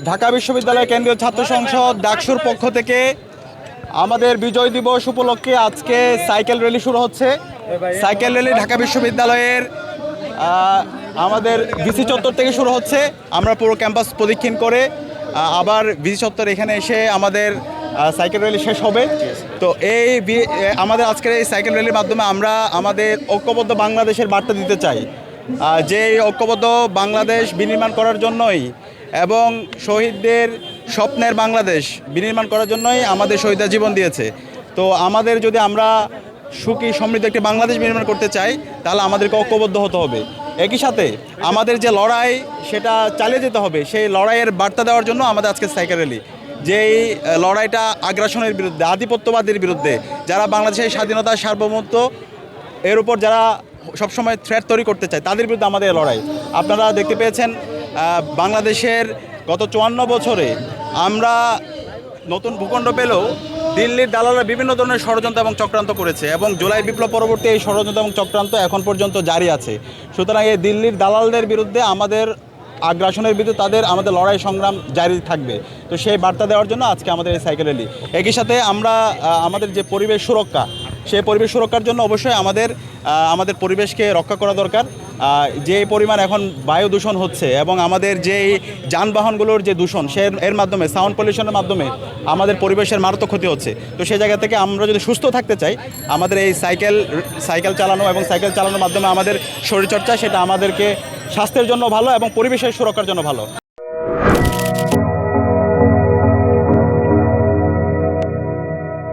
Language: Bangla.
ঢাকা বিশ্ববিদ্যালয় কেন্দ্রীয় ছাত্র সংসদ ডাকসুর পক্ষ থেকে আমাদের বিজয় দিবস উপলক্ষে আজকে সাইকেল র্যালি শুরু হচ্ছে। সাইকেল র্যালি ঢাকা বিশ্ববিদ্যালয়ের আমাদের ভিসি চত্বর থেকে শুরু হচ্ছে। আমরা পুরো ক্যাম্পাস প্রদক্ষিণ করে আবার ভিসি চত্বর এখানে এসে আমাদের সাইকেল র্যালি শেষ হবে। তো আমাদের আজকের এই সাইকেল র্যালির মাধ্যমে আমরা আমাদের ঐক্যবদ্ধ বাংলাদেশের বার্তা দিতে চাই, যে ঐক্যবদ্ধ বাংলাদেশ বিনির্মাণ করার জন্যই এবং শহীদদের স্বপ্নের বাংলাদেশ বিনির্মাণ করার জন্যই আমাদের শহীদরা জীবন দিয়েছে। তো আমাদের যদি আমরা সুখী সমৃদ্ধ একটি বাংলাদেশ বিনির্মাণ করতে চাই তাহলে আমাদেরকে ঐক্যবদ্ধ হতে হবে। একই সাথে আমাদের যে লড়াই সেটা চালিয়ে যেতে হবে। সেই লড়াইয়ের বার্তা দেওয়ার জন্য আমাদের আজকে সাইকেল র্যালি, যেই লড়াইটা আগ্রাসনের বিরুদ্ধে, আধিপত্যবাদের বিরুদ্ধে, যারা বাংলাদেশের স্বাধীনতা সার্বভৌমত্ব এর উপর যারা সবসময় থ্রেট তৈরি করতে চায় তাদের বিরুদ্ধে আমাদের লড়াই। আপনারা দেখতে পেয়েছেন বাংলাদেশের গত 54 বছরে আমরা নতুন ভূখণ্ড পেলেও দিল্লির দালালরা বিভিন্ন ধরনের ষড়যন্ত্র এবং চক্রান্ত করেছে এবং জুলাই বিপ্লব পরবর্তী এই ষড়যন্ত্র এবং চক্রান্ত এখন পর্যন্ত জারি আছে। সুতরাং এই দিল্লির দালালদের বিরুদ্ধে আমাদের আগ্রাসনের বিরুদ্ধে আমাদের লড়াই সংগ্রাম জারি থাকবে। তো সেই বার্তা দেওয়ার জন্য আজকে আমাদের এই সাইকেল র্যালি। একই সাথে আমরা আমাদের যে পরিবেশ সুরক্ষা, সেই পরিবেশ সুরক্ষার জন্য অবশ্যই আমাদের পরিবেশকে রক্ষা করা দরকার। যে পরিমাণ এখন বায়ু দূষণ হচ্ছে এবং আমাদের যেই যানবাহনগুলোর যে দূষণ এর মাধ্যমে, সাউন্ড পলিউশনের মাধ্যমে আমাদের পরিবেশের মারাত্মক ক্ষতি হচ্ছে। তো সেই জায়গা থেকে আমরা যদি সুস্থ থাকতে চাই, আমাদের এই সাইকেল চালানো এবং সাইকেল চালানোর মাধ্যমে আমাদের শরীরচর্চা, সেটা আমাদেরকে স্বাস্থ্যের জন্য ভালো এবং পরিবেশের সুরক্ষার জন্য ভালো।